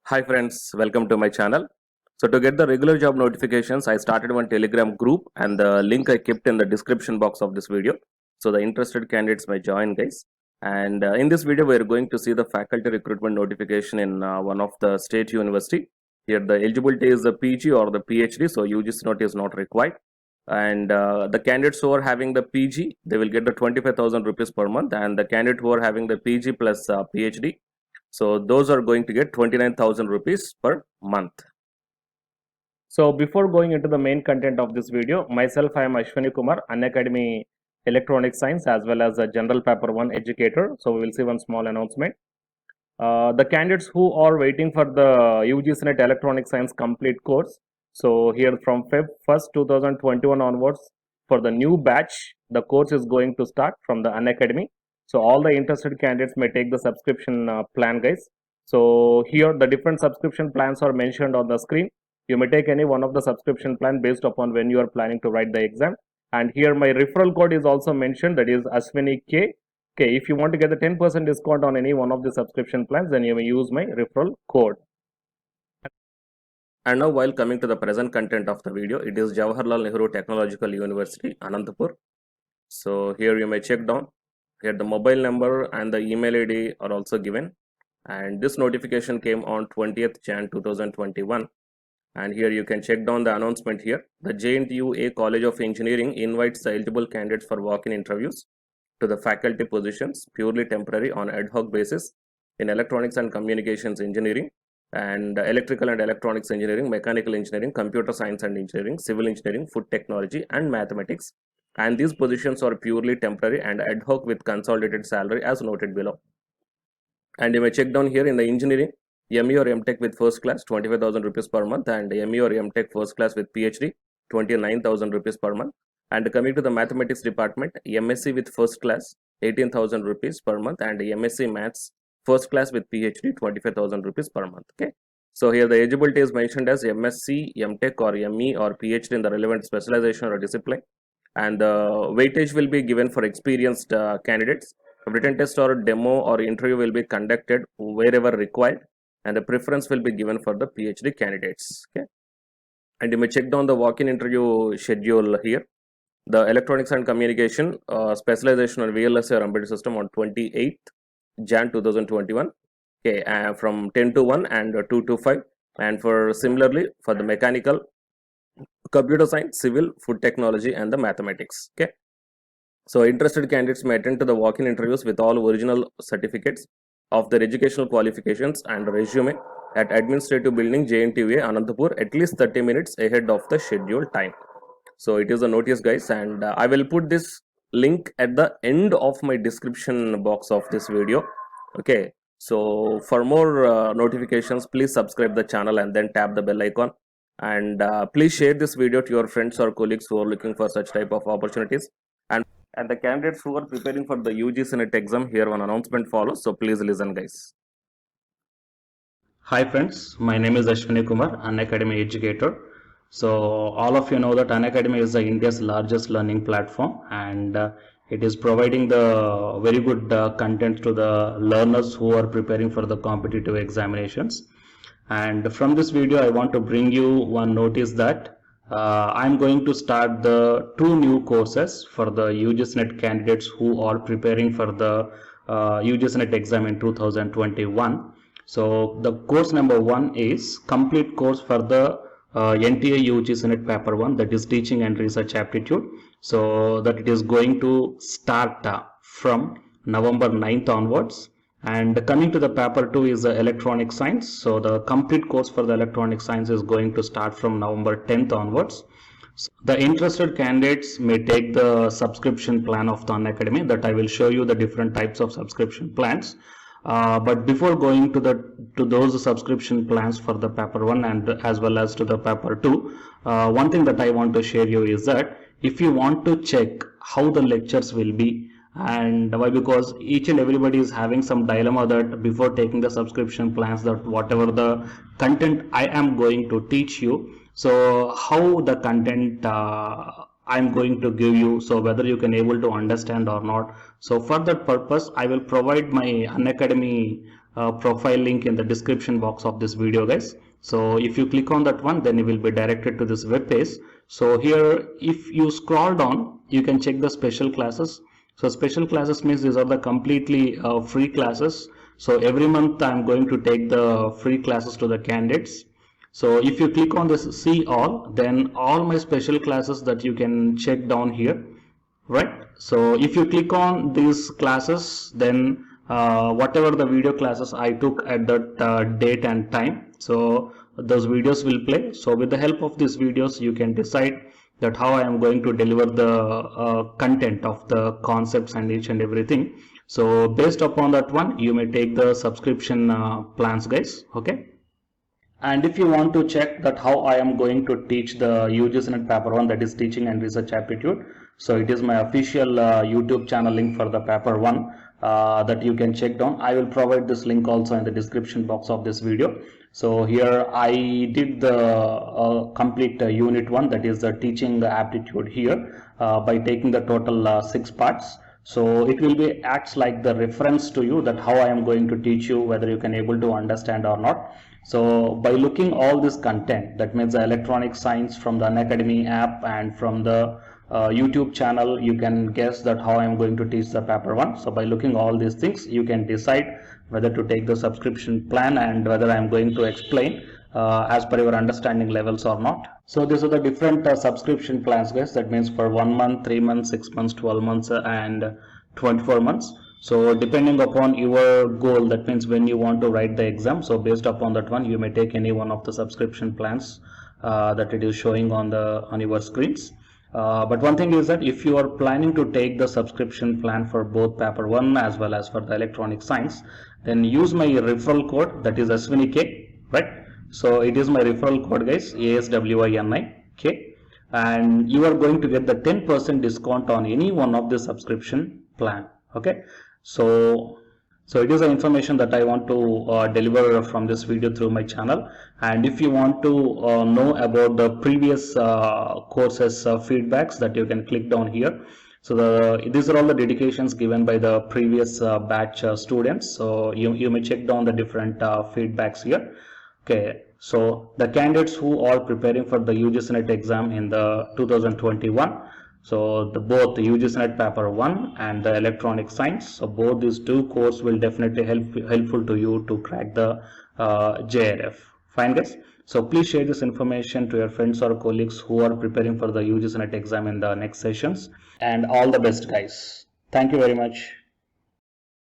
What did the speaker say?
Hi friends, welcome to my channel. So to get the regular job notifications, I started one Telegram group and the link I kept in the description box of this video. So the interested candidates may join guys. And in this video, we are going to see the faculty recruitment notification in one of the state university. Here the eligibility is the PG or the PhD, so UGC note is not required. And the candidates who are having the PG, they will get the 25,000 rupees per month, and the candidate who are having the PG plus PhD, so those are going to get 29,000 rupees per month. So before going into the main content of this video, myself I am Ashwani Kumar, Unacademy Electronic Science as well as a General Paper 1 educator. So we will see one small announcement. The candidates who are waiting for the UGC NET Electronic Science complete course. So here from Feb 1st 2021 onwards, for the new batch, the course is going to start from the Unacademy. So all the interested candidates may take the subscription plan guys. So here the different subscription plans are mentioned on the screen. You may take any one of the subscription plan based upon when you are planning to write the exam. And here my referral code is also mentioned, that is Ashwani K. Okay, if you want to get the 10% discount on any one of the subscription plans, then you may use my referral code. And now while coming to the present content of the video, it is Jawaharlal Nehru Technological University, Anantapur. So here you may check down. Here the mobile number and the email ID are also given. And this notification came on 20th Jan 2021. And here you can check down the announcement here. The JNTU College of Engineering invites the eligible candidates for walk-in interviews to the faculty positions, purely temporary on ad hoc basis in electronics and communications engineering, and electrical and electronics engineering, mechanical engineering, computer science and engineering, civil engineering, food technology and mathematics. And these positions are purely temporary and ad hoc with consolidated salary as noted below. And you may check down here in the engineering, ME or MTech with first class 25,000 rupees per month, and ME or MTech first class with PhD 29,000 rupees per month. And coming to the mathematics department, MSc with first class 18,000 rupees per month, and MSc maths first class with PhD 25,000 rupees per month. Okay, so here the eligibility is mentioned as MSc, MTech or ME or PhD in the relevant specialization or discipline, and the weightage will be given for experienced candidates. Written test or demo or interview will be conducted wherever required, and the preference will be given for the PhD candidates. Okay, and you may check down the walk-in interview schedule here. The electronics and communication specialization on VLSI or embedded system on 28th Jan 2021. Okay, from 10 to 1 and 2 to 5. And for similarly for the mechanical, computer science, civil, food technology and the mathematics. Okay, so interested candidates may attend to the walk-in interviews with all original certificates of their educational qualifications and resume at Administrative Building, JNTUA, Anantapur, at least 30 minutes ahead of the scheduled time. So it is a notice guys, and I will put this link at the end of my description box of this video. Okay, so for more notifications, please subscribe the channel and then tap the bell icon, and please share this video to your friends or colleagues who are looking for such type of opportunities. And the candidates who are preparing for the UGC NET exam, here one announcement follows, so please listen guys. Hi friends, my name is Ashwani Kumar, Unacademy educator. So all of you know that Unacademy is India's largest learning platform, and it is providing the very good content to the learners who are preparing for the competitive examinations. And from this video I want to bring you one notice that I'm going to start the 2 new courses for the UGC NET candidates who are preparing for the UGC NET exam in 2021. So the course number 1 is complete course for the NTA UGC NET paper 1, that is teaching and research aptitude. So that it is going to start from November 9th onwards. And coming to the paper 2 is the electronic science. So the complete course for the electronic science is going to start from November 10th onwards. So the interested candidates may take the subscription plan of the Unacademy, that I will show you the different types of subscription plans. But before going to those subscription plans for the paper 1 and as well as to the paper 2, one thing that I want to share you is that if you want to check how the lectures will be, and why, because each and everybody is having some dilemma that before taking the subscription plans, that whatever the content I am going to teach you, so how the content I'm going to give you, so whether you can able to understand or not. So for that purpose I will provide my Unacademy profile link in the description box of this video, guys. So if you click on that one, then you will be directed to this web page. So here, if you scroll down, you can check the special classes. So special classes means these are the completely free classes. So every month I'm going to take the free classes to the candidates. So if you click on this see all, then all my special classes that you can check down here, right? So if you click on these classes, then whatever the video classes I took at that date and time, so those videos will play. So with the help of these videos, you can decide that how I am going to deliver the content of the concepts and each and everything. So based upon that one, you may take the subscription plans, guys. Okay. And if you want to check that how I am going to teach the UGC paper 1, that is teaching and research aptitude, so it is my official YouTube channel link for the paper 1 that you can check down. I will provide this link also in the description box of this video. So here I did the complete unit 1, that is the teaching aptitude here by taking the total 6 parts. So it will be acts like the reference to you that how I am going to teach you, whether you can able to understand or not. So by looking all this content, that means the electronic science from the Unacademy app and from the YouTube channel, you can guess that how I am going to teach the paper 1. So by looking all these things, you can decide whether to take the subscription plan and whether I am going to explain as per your understanding levels or not. So these are the different subscription plans, guys. That means for 1 month, 3 months, 6 months, 12 months and 24 months. So depending upon your goal, that means when you want to write the exam, so based upon that one, you may take any one of the subscription plans that it is showing on your screens. But one thing is that if you are planning to take the subscription plan for both paper 1 as well as for the electronic science, then use my referral code, that is ASWINIK, right? So it is my referral code, guys, ASWINIK, and you are going to get the 10% discount on any one of the subscription plan. Okay, so it is the information that I want to deliver from this video through my channel. And if you want to know about the previous courses feedbacks, that you can click down here. So these are all the dedications given by the previous batch students. So you may check down the different feedbacks here. Okay, so the candidates who are preparing for the UGC NET exam in the 2021, so both the UGC NET paper 1 and the electronic science, so both these two courses will definitely helpful to you to crack the JRF. Fine, guys. So please share this information to your friends or colleagues who are preparing for the UGC NET exam in the next sessions. And all the best, guys. Thank you very much.